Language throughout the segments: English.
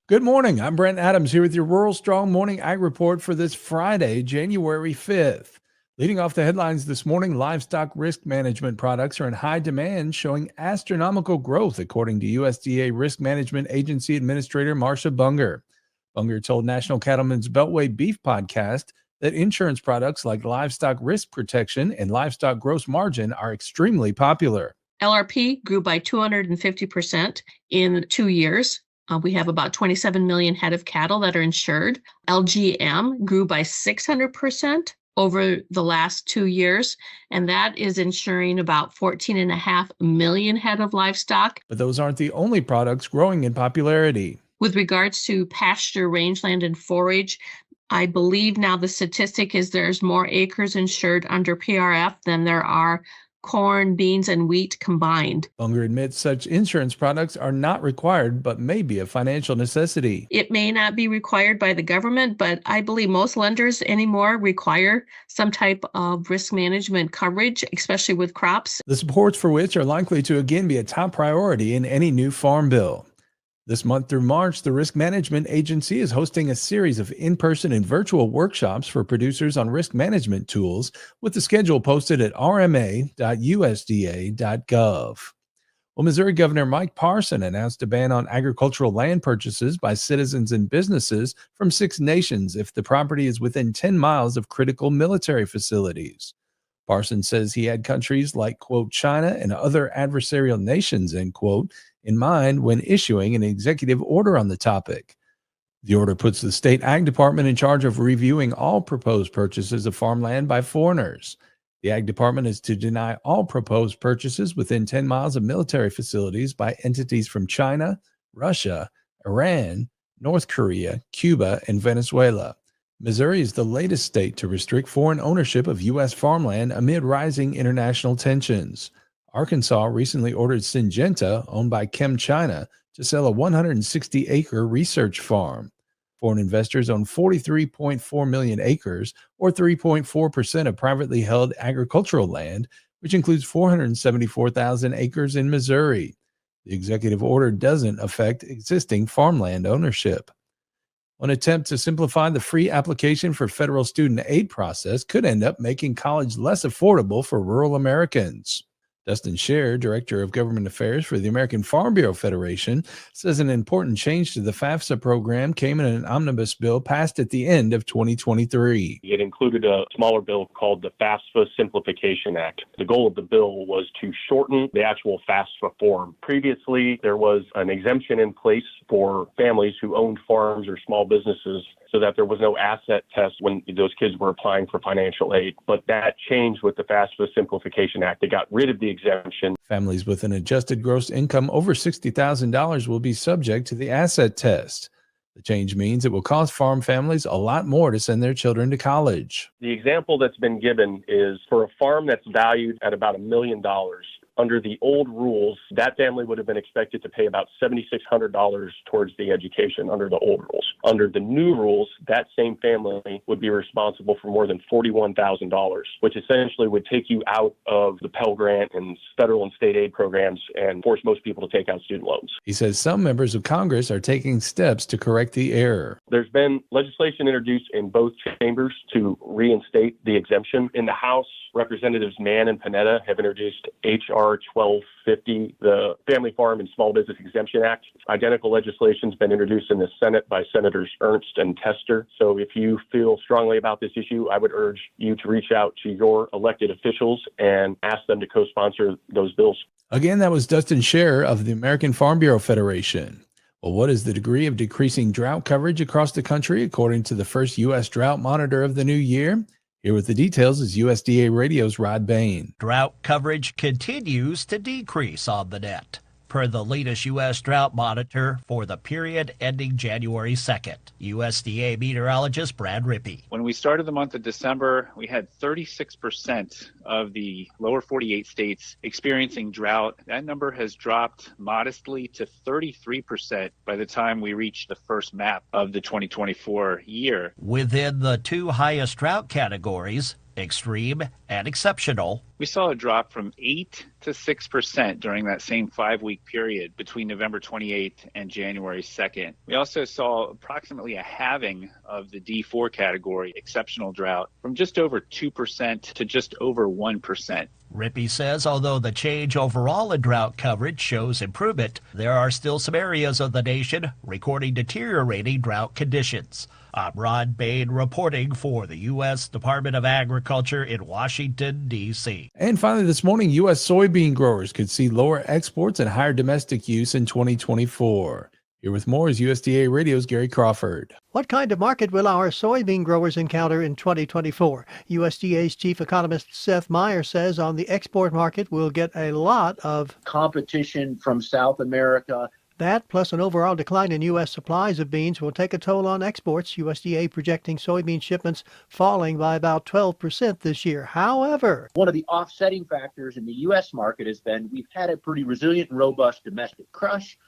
Good morning. I'm Brent Adams here with your Rural Strong Morning Ag Report for this Friday, January 5th. Leading off the headlines this morning, livestock risk management products are in high demand, showing astronomical growth, according to USDA Risk Management Agency Administrator Marcia Bunger. Bunger told National Cattlemen's Beltway Beef Podcast that insurance products like livestock risk protection and livestock gross margin are extremely popular. LRP grew by 250% in 2 years. We have about 27 million head of cattle that are insured. LGM grew by 600% over the last 2 years, and that is insuring about 14.5 million head of livestock. But those aren't the only products growing in popularity. With regards to pasture, rangeland, and forage, I believe now the statistic is there's more acres insured under PRF than there are corn, beans, and wheat combined. Bunger admits such insurance products are not required, but may be a financial necessity. It may not be required by the government, but I believe most lenders anymore require some type of risk management coverage, especially with crops. The supports for which are likely to again be a top priority in any new farm bill. This month through March, the Risk Management Agency is hosting a series of in-person and virtual workshops for producers on risk management tools, with the schedule posted at rma.usda.gov. Well, Missouri Governor Mike Parson announced a ban on agricultural land purchases by citizens and businesses from 6 nations if the property is within 10 miles of critical military facilities. Parson says he had countries like, quote, China and other adversarial nations, end quote, in mind when issuing an executive order on the topic. The order puts the state ag department in charge of reviewing all proposed purchases of farmland by foreigners. The ag department is to deny all proposed purchases within 10 miles of military facilities by entities from China, Russia, Iran, North Korea, Cuba, and Venezuela. Missouri is the latest state to restrict foreign ownership of U.S. farmland amid rising international tensions. Arkansas recently ordered Syngenta, owned by ChemChina, to sell a 160-acre research farm. Foreign investors own 43.4 million acres, or 3.4% of privately held agricultural land, which includes 474,000 acres in Missouri. The executive order doesn't affect existing farmland ownership. An attempt to simplify the free application for federal student aid process could end up making college less affordable for rural Americans. Dustin Scher, Director of Government Affairs for the American Farm Bureau Federation, says an important change to the FAFSA program came in an omnibus bill passed at the end of 2023. It included a smaller bill called the FAFSA Simplification Act. The goal of the bill was to shorten the actual FAFSA form. Previously, there was an exemption in place for families who owned farms or small businesses so that there was no asset test when those kids were applying for financial aid. But that changed with the FAFSA Simplification Act. They got rid of the exemption. Families with an adjusted gross income over $60,000 will be subject to the asset test. The change means it will cost farm families a lot more to send their children to college. The example that's been given is for a farm that's valued at about $1 million. Under the old rules, that family would have been expected to pay about $7,600 towards the education under the old rules. Under the new rules, that same family would be responsible for more than $41,000, which essentially would take you out of the Pell Grant and federal and state aid programs and force most people to take out student loans. He says some members of Congress are taking steps to correct the error. There's been legislation introduced in both chambers to reinstate the exemption. In the House, Representatives Mann and Panetta have introduced H.R. 1250, the Family Farm and Small Business Exemption Act. Identical legislation has been introduced in the Senate by Senators Ernst and Tester. So if you feel strongly about this issue, I would urge you to reach out to your elected officials and ask them to co-sponsor those bills. Again, that was Dustin Scher of the American Farm Bureau Federation. Well, what is the degree of decreasing drought coverage across the country, according to the first U.S. Drought Monitor of the new year? Here with the details is USDA Radio's Rod Bain. Drought coverage continues to decrease on the net, per the latest U.S. Drought Monitor for the period ending January 2nd. USDA meteorologist Brad Rippey. When we started the month of December, we had 36% of the lower 48 states experiencing drought. That number has dropped modestly to 33% by the time we reach the first map of the 2024 year. Within the 2 highest drought categories, extreme, and exceptional. We saw a drop from 8 to 6% during that same 5-week period between November 28th and January 2nd. We also saw approximately a halving of the D4 category, exceptional drought, from just over 2% to just over 1%. Rippey says although the change overall in drought coverage shows improvement, there are still some areas of the nation recording deteriorating drought conditions. I'm Ron Bain reporting for the U.S. Department of Agriculture in Washington, D.C. And finally, this morning, U.S. soybean growers could see lower exports and higher domestic use in 2024. Here with more is USDA Radio's Gary Crawford. What kind of market will our soybean growers encounter in 2024? USDA's chief economist Seth Meyer says on the export market we'll get a lot of competition from South America. That, plus an overall decline in U.S. supplies of beans, will take a toll on exports. USDA projecting soybean shipments falling by about 12% this year. However, one of the offsetting factors in the U.S. market has been we've had a pretty resilient and robust domestic crush.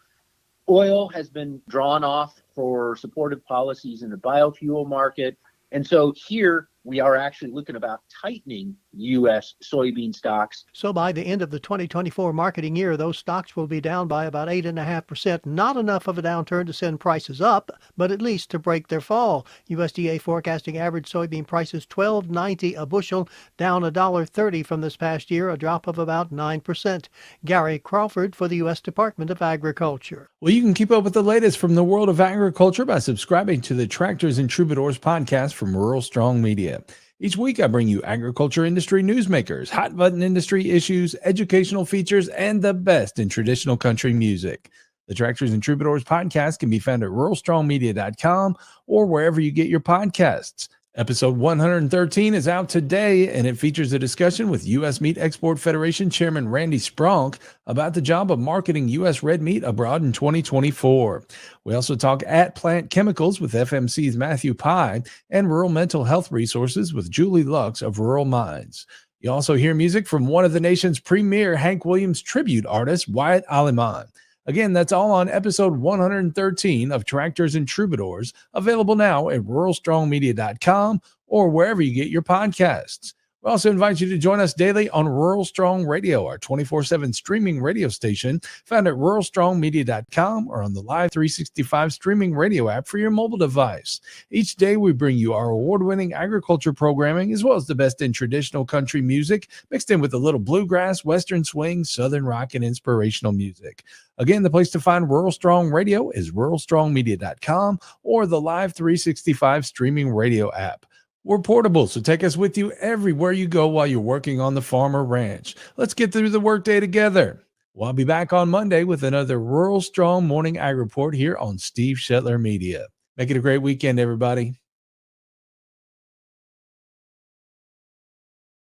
Oil has been drawn off for supportive policies in the biofuel market. And so here we are actually looking about tightening U.S. soybean stocks. So by the end of the 2024 marketing year, those stocks will be down by about 8.5%. Not enough of a downturn to send prices up, but at least to break their fall. USDA forecasting average soybean prices $12.90 a bushel, down $1.30 from this past year, a drop of about 9%. Gary Crawford for the U.S. Department of Agriculture. Well, you can keep up with the latest from the world of agriculture by subscribing to the Tractors and Troubadours podcast from Rural Strong Media. Each week, I bring you agriculture industry newsmakers, hot-button industry issues, educational features, and the best in traditional country music. The Tractors and Troubadours podcast can be found at ruralstrongmedia.com or wherever you get your podcasts. Episode 113 is out today, and it features a discussion with U.S. Meat Export Federation Chairman Randy Spronk about the job of marketing U.S. red meat abroad in 2024. We also talk at Plant Chemicals with FMC's Matthew Pye and Rural Mental Health Resources with Julie Lux of Rural Minds. You also hear music from one of the nation's premier Hank Williams tribute artists, Wyatt Aliman. Again, that's all on episode 113 of Tractors and Troubadours, available now at ruralstrongmedia.com or wherever you get your podcasts. We also invite you to join us daily on Rural Strong Radio, our 24/7 streaming radio station, found at ruralstrongmedia.com or on the Live 365 streaming radio app for your mobile device. Each day, we bring you our award-winning agriculture programming, as well as the best in traditional country music, mixed in with a little bluegrass, western swing, southern rock, and inspirational music. Again, the place to find Rural Strong Radio is ruralstrongmedia.com or the Live 365 streaming radio app. We're portable, so take us with you everywhere you go while you're working on the farm or ranch. Let's get through the workday together. Well, I'll be back on Monday with another Rural Strong Morning Ag Report here on Steve Shetler Media. Make it a great weekend, everybody.